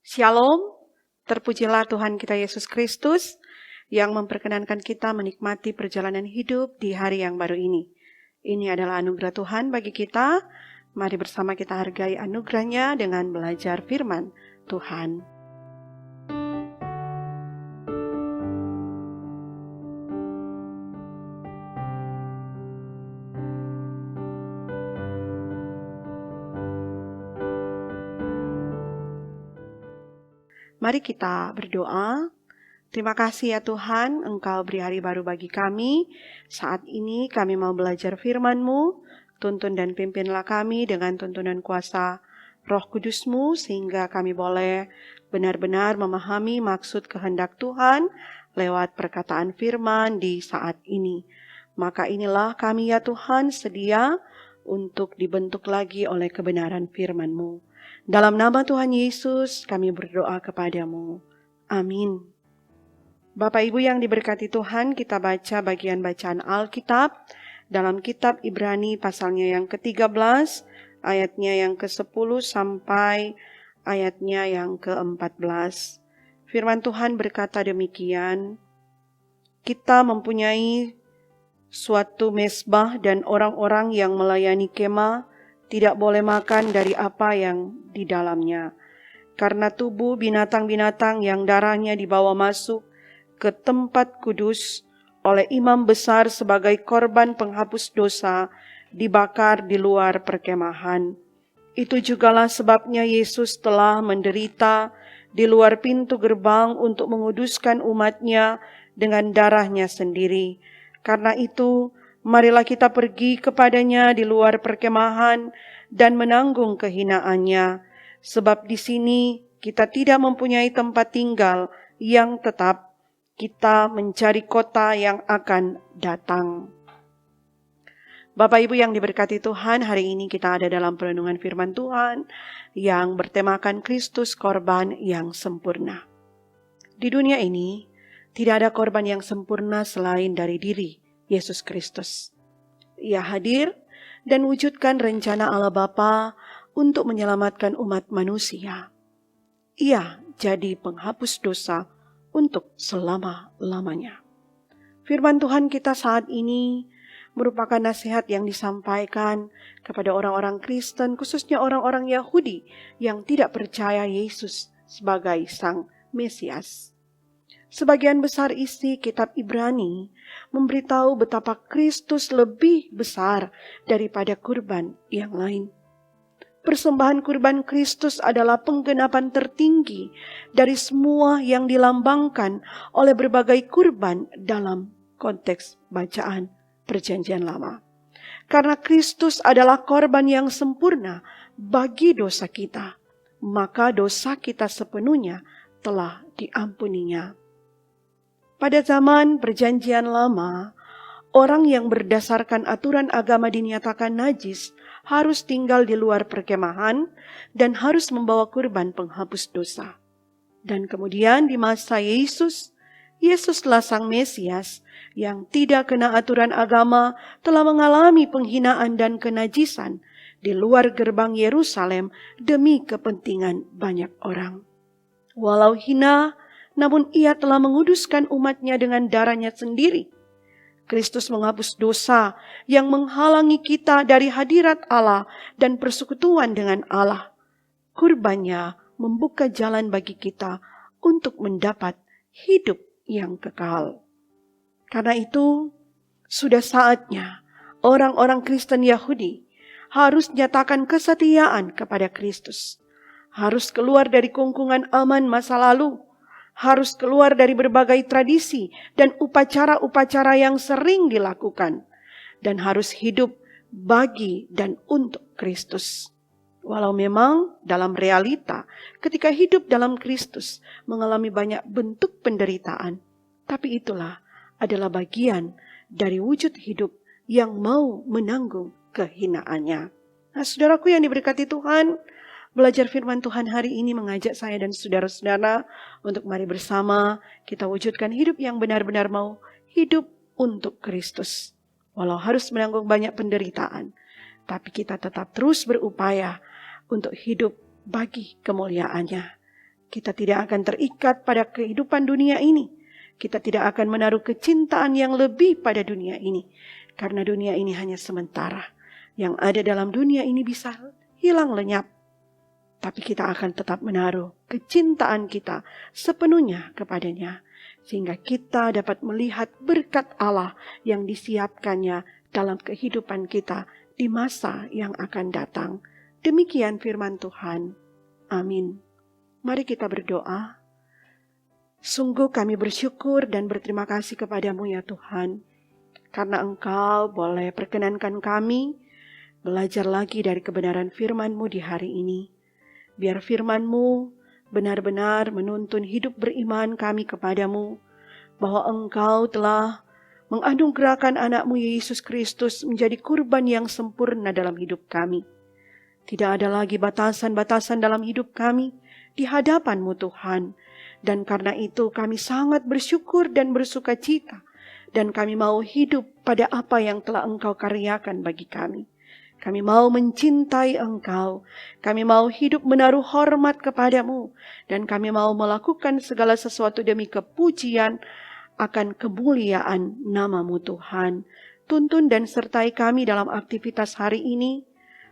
Shalom, terpujilah Tuhan kita Yesus Kristus yang memperkenankan kita menikmati perjalanan hidup di hari yang baru ini. Ini adalah anugerah Tuhan bagi kita. Mari bersama kita hargai anugerahnya dengan belajar firman Tuhan. Mari kita berdoa. Terima kasih ya Tuhan, Engkau beri hari baru bagi kami. Saat ini kami mau belajar firman-Mu. Tuntun dan pimpinlah kami dengan tuntunan kuasa Roh Kudus-Mu, sehingga kami boleh benar-benar memahami maksud kehendak Tuhan lewat perkataan firman di saat ini. Maka inilah kami ya Tuhan sedia untuk dibentuk lagi oleh kebenaran firman-Mu. Dalam nama Tuhan Yesus kami berdoa kepadamu. Amin. Bapak Ibu yang diberkati Tuhan, kita baca bagian bacaan Alkitab dalam kitab Ibrani pasalnya yang ke-13, ayatnya yang ke-10 sampai ayatnya yang ke-14. Firman Tuhan berkata demikian, kita mempunyai suatu mezbah dan orang-orang yang melayani kemah tidak boleh makan dari apa yang di dalamnya. Karena tubuh binatang-binatang yang darahnya dibawa masuk ke tempat kudus oleh imam besar sebagai korban penghapus dosa dibakar di luar perkemahan. Itu jugalah sebabnya Yesus telah menderita di luar pintu gerbang untuk menguduskan umatnya dengan darahnya sendiri. Karena itu, marilah kita pergi kepadanya di luar perkemahan dan menanggung kehinaannya. Sebab di sini kita tidak mempunyai tempat tinggal yang tetap. Kita mencari kota yang akan datang. Bapak Ibu yang diberkati Tuhan, hari ini kita ada dalam perenungan firman Tuhan yang bertemakan Kristus korban yang sempurna. Di dunia ini, tidak ada korban yang sempurna selain dari diri Yesus Kristus. Ia hadir dan wujudkan rencana Allah Bapa untuk menyelamatkan umat manusia. Ia jadi penghapus dosa untuk selama-lamanya. Firman Tuhan kita saat ini merupakan nasihat yang disampaikan kepada orang-orang Kristen, khususnya orang-orang Yahudi yang tidak percaya Yesus sebagai Sang Mesias. Sebagian besar isi kitab Ibrani memberitahu betapa Kristus lebih besar daripada kurban yang lain. Persembahan kurban Kristus adalah penggenapan tertinggi dari semua yang dilambangkan oleh berbagai kurban dalam konteks bacaan Perjanjian Lama. Karena Kristus adalah korban yang sempurna bagi dosa kita, maka dosa kita sepenuhnya telah diampuninya. Pada zaman Perjanjian Lama, orang yang berdasarkan aturan agama dinyatakan najis harus tinggal di luar perkemahan dan harus membawa kurban penghapus dosa. Dan kemudian di masa Yesus, Yesuslah Sang Mesias yang tidak kena aturan agama telah mengalami penghinaan dan kenajisan di luar gerbang Yerusalem demi kepentingan banyak orang. Walau hina, namun ia telah menguduskan umatnya dengan darahnya sendiri. Kristus menghapus dosa yang menghalangi kita dari hadirat Allah dan persekutuan dengan Allah. Kurbannya membuka jalan bagi kita untuk mendapat hidup yang kekal. Karena itu, sudah saatnya orang-orang Kristen Yahudi harus nyatakan kesetiaan kepada Kristus. Harus keluar dari kungkungan aman masa lalu. Harus keluar dari berbagai tradisi dan upacara-upacara yang sering dilakukan. Dan harus hidup bagi dan untuk Kristus. Walau memang dalam realita ketika hidup dalam Kristus mengalami banyak bentuk penderitaan. Tapi itulah adalah bagian dari wujud hidup yang mau menanggung kehinaannya. Nah, saudaraku yang diberkati Tuhan, belajar firman Tuhan hari ini mengajak saya dan saudara-saudara untuk mari bersama kita wujudkan hidup yang benar-benar mau hidup untuk Kristus. Walau harus menanggung banyak penderitaan, tapi kita tetap terus berupaya untuk hidup bagi kemuliaannya. Kita tidak akan terikat pada kehidupan dunia ini. Kita tidak akan menaruh kecintaan yang lebih pada dunia ini. Karena dunia ini hanya sementara. Yang ada dalam dunia ini bisa hilang lenyap. Tapi kita akan tetap menaruh kecintaan kita sepenuhnya kepadanya. Sehingga kita dapat melihat berkat Allah yang disiapkannya dalam kehidupan kita di masa yang akan datang. Demikian firman Tuhan. Amin. Mari kita berdoa. Sungguh kami bersyukur dan berterima kasih kepadamu ya Tuhan. Karena Engkau boleh perkenankan kami belajar lagi dari kebenaran firman-Mu di hari ini. Biar firman-Mu benar-benar menuntun hidup beriman kami kepadamu. Bahwa Engkau telah menganugerahkan anak-Mu Yesus Kristus menjadi kurban yang sempurna dalam hidup kami. Tidak ada lagi batasan-batasan dalam hidup kami di hadapan-Mu Tuhan. Dan karena itu kami sangat bersyukur dan bersuka cita. Dan kami mau hidup pada apa yang telah Engkau karyakan bagi kami. Kami mau mencintai Engkau. Kami mau hidup menaruh hormat kepadamu. Dan kami mau melakukan segala sesuatu demi kepujian akan kemuliaan nama-Mu Tuhan. Tuntun dan sertai kami dalam aktivitas hari ini.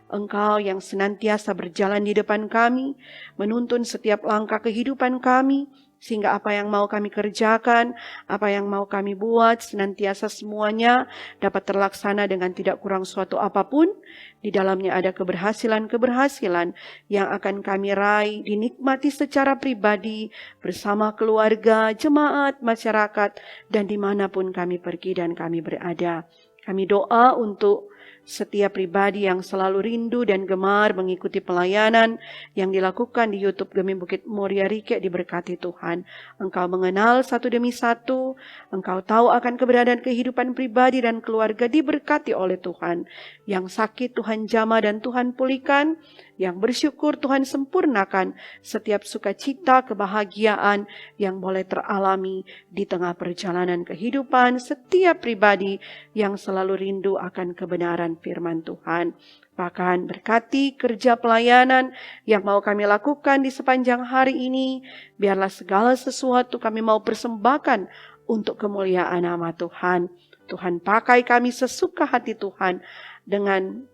Engkau yang senantiasa berjalan di depan kami, menuntun setiap langkah kehidupan kami, sehingga apa yang mau kami kerjakan, apa yang mau kami buat, senantiasa semuanya dapat terlaksana dengan tidak kurang suatu apapun. Di dalamnya ada keberhasilan-keberhasilan yang akan kami raih, dinikmati secara pribadi, bersama keluarga, jemaat, masyarakat, dan dimanapun kami pergi dan kami berada. Kami doa untuk setiap pribadi yang selalu rindu dan gemar mengikuti pelayanan yang dilakukan di YouTube Gemim Bukit Muria Rike diberkati Tuhan. Engkau mengenal satu demi satu. Engkau tahu akan keberadaan kehidupan pribadi dan keluarga diberkati oleh Tuhan. Yang sakit Tuhan jamah dan Tuhan pulihkan. Yang bersyukur Tuhan sempurnakan setiap sukacita, kebahagiaan yang boleh teralami di tengah perjalanan kehidupan setiap pribadi yang selalu rindu akan kebenaran firman Tuhan. Bahkan berkati kerja pelayanan yang mau kami lakukan di sepanjang hari ini. Biarlah segala sesuatu kami mau persembahkan untuk kemuliaan nama Tuhan. Tuhan pakai kami sesuka hati Tuhan dengan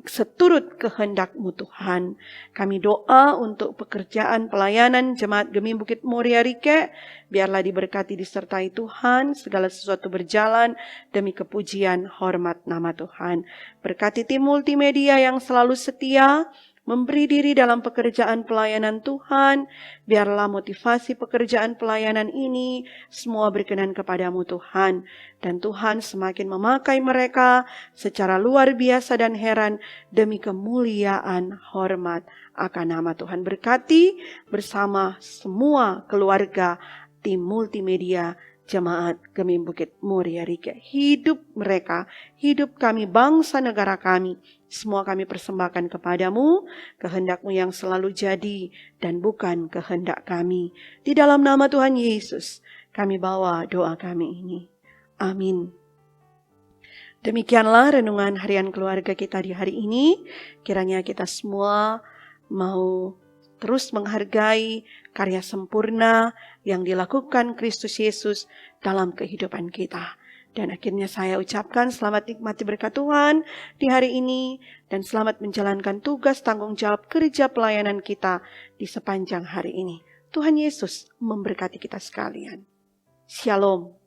seturut kehendak-Mu Tuhan. Kami doa untuk pekerjaan pelayanan Jemaat Gemim Bukit Muria Rike. Biarlah diberkati disertai Tuhan. Segala sesuatu berjalan demi kepujian hormat nama Tuhan. Berkati tim multimedia yang selalu setia memberi diri dalam pekerjaan pelayanan Tuhan. Biarlah motivasi pekerjaan pelayanan ini semua berkenan kepadamu Tuhan. Dan Tuhan semakin memakai mereka secara luar biasa dan heran demi kemuliaan hormat akan nama Tuhan. Berkati bersama semua keluarga tim multimedia Jemaat Gemim Bukit Muria Rike. Hidup mereka, hidup kami, bangsa negara kami, semua kami persembahkan kepadamu, kehendak-Mu yang selalu jadi dan bukan kehendak kami. Di dalam nama Tuhan Yesus, kami bawa doa kami ini. Amin. Demikianlah renungan harian keluarga kita di hari ini. Kiranya kita semua mau terus menghargai karya sempurna yang dilakukan Kristus Yesus dalam kehidupan kita. Dan akhirnya saya ucapkan selamat nikmati berkat Tuhan di hari ini. Dan selamat menjalankan tugas tanggung jawab kerja pelayanan kita di sepanjang hari ini. Tuhan Yesus memberkati kita sekalian. Shalom.